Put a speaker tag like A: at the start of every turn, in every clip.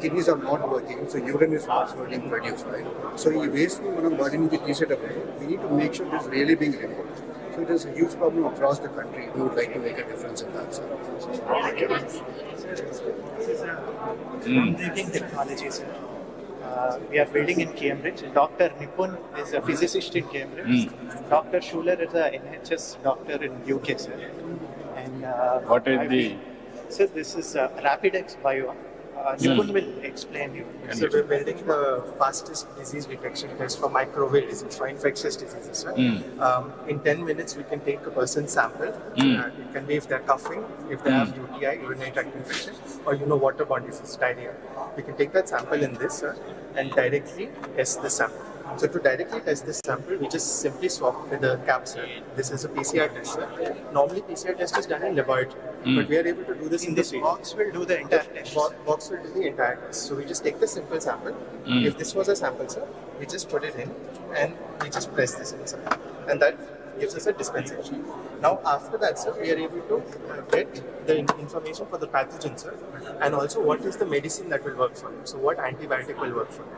A: kidneys are not working, so urine is not being produced, right? So ఈ waste ని మనం body నుంచి తీసేటప్పుడు we need to make sure it is really being removed. So it is a huge problem across the country. We would like to make a difference in that. So.
B: Groundbreaking technology, sir. We are building in Cambridge. Dr. Nipun is a physicist in Cambridge. Dr. Schuler is a NHS doctor in UK, sir. And
C: What is the...
B: Sir, this is RapidX Bio. Nipun will explain you.
D: So we're building the fastest disease detection test for microwave disease, for infectious diseases. Right? In 10 minutes, we can take a person's sample. It can be if they're coughing, if they have UTI, urinary tract infection, or waterborne disease, diarrhea. We can take that sample in this and directly test the sample. So to directly test this sample, we just simply swap with the cap, sir. This is a PCR test, sir. Normally, PCR test is done in laboratory, but we are able to do this in
B: This box will do the entire test.
D: Box will do the entire test. So we just take the simple sample. If this was a sample, sir, we just put it in and we just press this in, sir. And that gives us a dispensation. Now after that, sir, we are able to get the information for the pathogen, sir, and also what is the medicine that will work for you. So what antibiotic will work for you.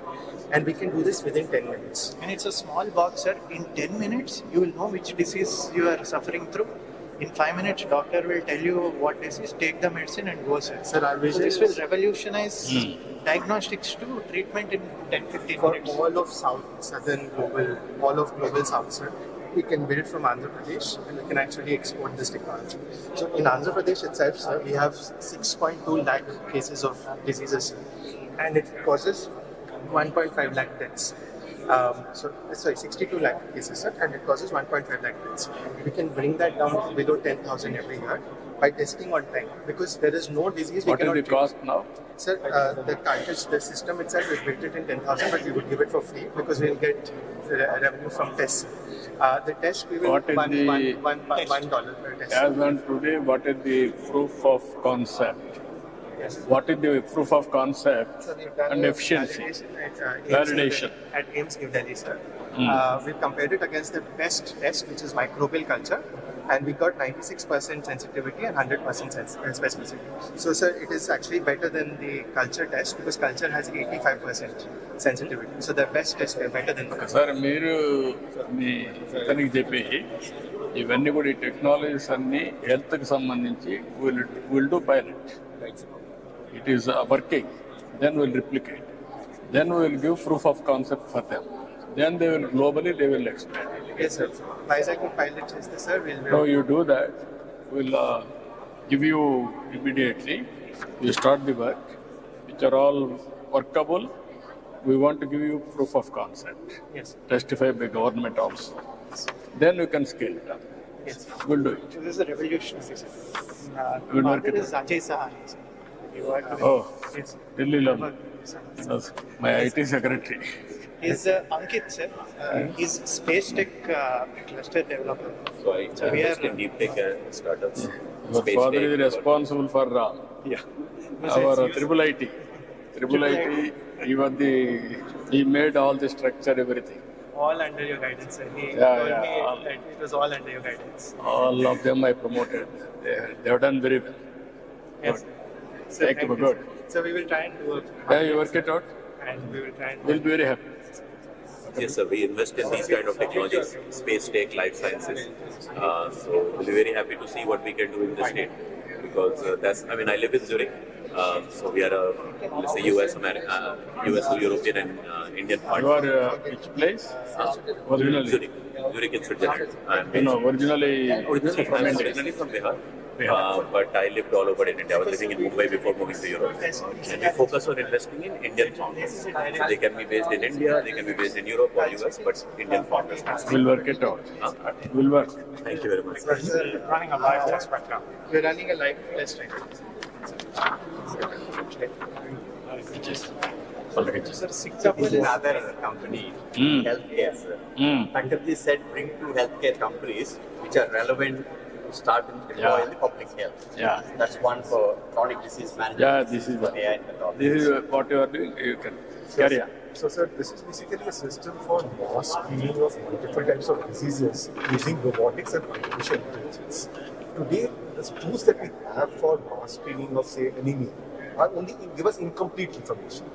D: And we can do this within 10 minutes.
B: And it's a small box, sir. In 10 minutes, you will know which disease you are suffering through. In 5 minutes, doctor will tell you what disease, take the medicine and go, sir.
D: Sir, our vision
B: This will revolutionize diagnostics to treatment in 10-15
D: for
B: minutes.
D: all of South, Southern, global, all of global South, sir. We can build from Andhra Pradesh and we can actually export this technology. So in Andhra Pradesh itself, sir, we have 6.2 lakh cases of diseases, and it causes 1.5 lakh deaths. 62 lakh cases, sir, and it causes 1.5 lakh deaths. We can bring that down below 10,000 every year by testing on time, because there is no disease we
C: What is
D: cannot
C: the
D: treat.
C: cost now?
D: Sir, the cartridge, the system itself, we built it in 10,000, but we would give it for free because we'll get revenue from tests. The test we will
C: What is the-
D: $1 per test.
C: As on today, what is the proof of concept?
D: Yes.
C: What is the proof of concept
D: So we've done
C: and
D: a
C: efficiency?
D: validation
C: Validation.
D: at AIIMS New Delhi, sir. We've compared it against the best test, which is microbial culture, and we got 96% sensitivity and 100% specificity. So, sir, it is actually better than the culture test because culture has 85% sensitivity. So, the best test is better than the culture.
C: Sir మీరు మీ ఇతనికి చెప్పి ఇవన్నీ కూడా ఈ technologies అన్ని హెల్త్కి సంబంధించి will do pilot it is working then will replicate then will give proof of concept for them then they will globally they will explain.
D: Yes, sir. Vizag would pilot is the sir.
C: So you do that, we'll give you immediately. You start the work, which are all workable. We want to give you proof of concept.
D: Yes.
C: Testify by government also. Then you can scale it up.
D: Yes.
C: We'll do it.
B: So this is a revolutionary, sir.
C: Good work.
B: Father is Ajay Sahani, sir. You are
C: Oh,
B: yes.
C: Delhi love.
B: Sir.
C: That's my IT secretary.
B: He's Ankit, sir. He's space tech cluster developer.
E: So I
B: So we
E: invest
B: are-
E: in deep tech startups.
C: Your
E: Space
C: father
E: tech,
C: is responsible for
B: Yeah.
C: our triple IT. Triple IT, he made all the structure, everything.
D: All under your guidance, sir. He
C: Yeah,
D: told
C: yeah,
D: me
C: all-
D: that it was all under your guidance.
C: All of them I promoted. They have done very well.
D: Yes.
C: Good.
D: So
C: Thank you, good.
D: So we will try and do it.
C: Yeah, you work it out.
D: And we will try and
C: We'll be very happy.
E: Yes, sir. We invest in these kind of technologies, space tech, life sciences. So we'll be very happy to see what we can do in the state because I live in Zurich. So we are let's say US, European, and Indian
C: You
E: partner.
C: are which place? Originally.
E: Zurich in Switzerland.
C: Originally
E: Originally
C: from India.
E: originally from Bihar.
C: Bihar.
E: But I lived all over in India. I was living in Mumbai before moving to Europe. And we focus on investing in Indian founders. So they can be based in India, they can be based in Europe or US, but Indian founders.
C: We'll work it out. We'll work.
E: Thank you very much.
B: We're running a live test right now.
D: we're running a live test right now.
B: Sir, Singapore is
F: Another company, healthcare. Effectively said, bring two healthcare companies which are relevant to start and deploy
C: Yeah.
F: in the public health.
C: Yeah.
F: That's one for chronic disease management.
C: Yeah, this is
F: AI and pathology.
C: this is what you are doing. You can carry on.
G: So, sir, this is basically a system for mass screening of multiple types of diseases using robotics and artificial intelligence. Today, the tools that we have for mass screening of, say, anemia are only give us incomplete information.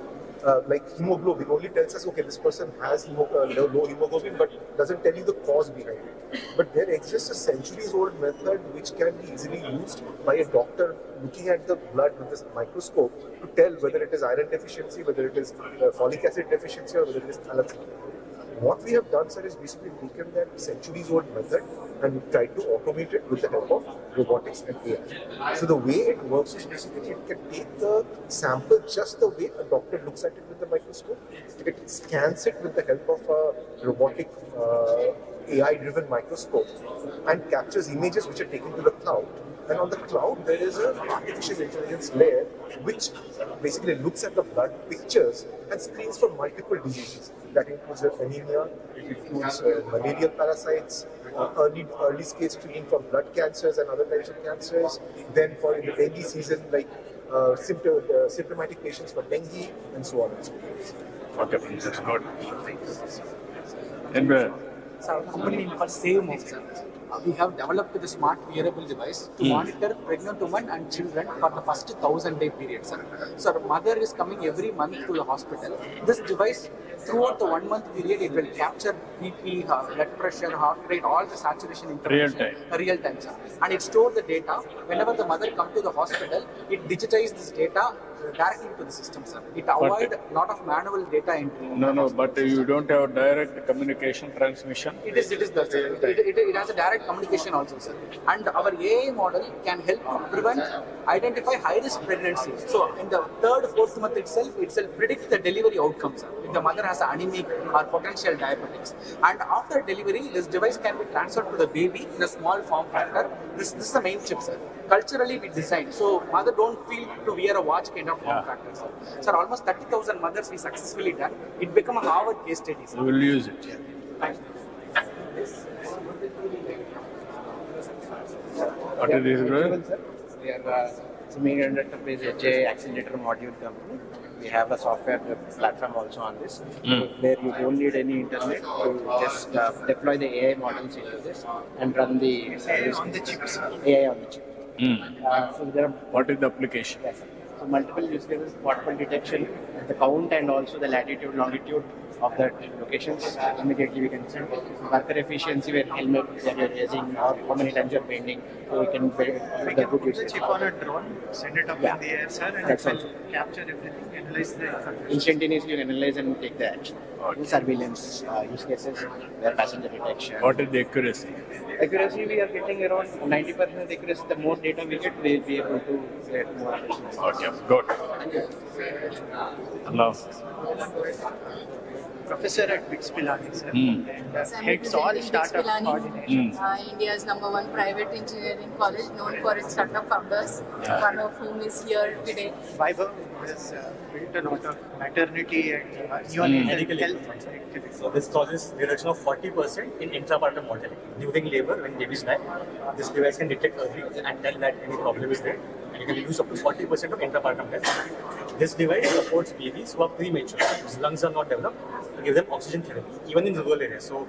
G: Like hemoglobin only tells us, okay, this person has low hemoglobin, but doesn't tell you the cause behind it. But there exists a centuries-old method which can be easily used by a doctor looking at the blood with this microscope to tell whether it is iron deficiency, whether it is folic acid deficiency, or whether it is thalassemia. What we have done, sir, is basically taken that centuries-old method and tried to automate it with the help of robotics and AI. So the way it works is basically it can take the sample just the way a doctor looks at it with the microscope. It scans it with the help of a robotic AI-driven microscope and captures images which are taken to the cloud. And on the cloud, there is an artificial intelligence layer which basically looks at the blood pictures and screens for multiple diseases. That includes anemia, it includes malarial parasites, early stage screening for blood cancers and other types of cancers. Then for in the dengue season, like symptomatic patients for dengue and so on and so forth.
C: Okay, that's good. And
H: So our company name called Save Move, sir. We have developed the smart wearable device to monitor pregnant women and children for the first 1,000-day period, sir. So our mother is coming every month to the hospital. This device, throughout the 1 month period, it will capture BP, blood pressure, heart rate, all the saturation information. Real time, sir. And it stores the data. Whenever the mother comes to the hospital, it digitizes this data directly to the system, sir. It avoids a lot of manual data entry.
C: No, but you don't have direct communication transmission.
H: It is the, sir. It has a direct communication also, sir. And our AI model can help to prevent, identify high-risk pregnancy. So in the 3rd, 4th month itself predicts the delivery outcomes, sir. If the mother has anemic or potential diabetics. And after delivery, this device can be transferred to the baby in a small form factor. This is the main chip, sir. Culturally, we designed so mother don't feel to wear a watch kind of form factor, sir. Sir, almost 30,000 mothers we successfully done. It become a Harvard case study, sir.
C: You will use it.
H: Thank you.
C: What is this, brother?
I: We are Semi Enterprise HA accelerator module company. We have a software platform also on this, where you don't need any internet. You just deploy the AI models into this and run the
B: AI on the chips.
I: AI on the chip. So there are
C: What is the application?
I: so multiple use cases, portable detection, the count and also the latitude, longitude of the locations. Immediately we can send worker efficiency where helmet that you're raising or how many times you're bending, so we can build
B: We
I: the
B: can
I: good
B: put the
I: use
B: chip
I: case.
B: on a drone, send it up
I: Yeah.
B: in the air, sir, and
I: That's
B: it will
I: right.
B: capture everything, analyze the information.
I: Instantaneously you analyze and take the action.
C: Okay.
I: Surveillance use cases where passenger detection.
C: What is the accuracy?
I: Accuracy we are getting around 90% accuracy. The more data we get, we'll be able to get more accuracy.
C: Okay, good. Hello.
B: Professor at BITS Pilani, sir,
C: Hmm.
B: and
J: I'm
B: heads all
J: representing
B: startup
J: BITS Pilani,
B: coordination.
J: India's #1 private engineering college known for its startup founders,
C: Yeah.
J: one of whom is here today.
B: Fiber has built a lot of maternity and neonatal health.
K: So this causes reduction of 40% in intrapartum mortality during labor when babies die. This device can detect early and tell that any problem is there, and you can reduce up to 40% of intrapartum death. This device supports babies who are premature, whose lungs are not developed, to give them oxygen therapy even in rural areas. So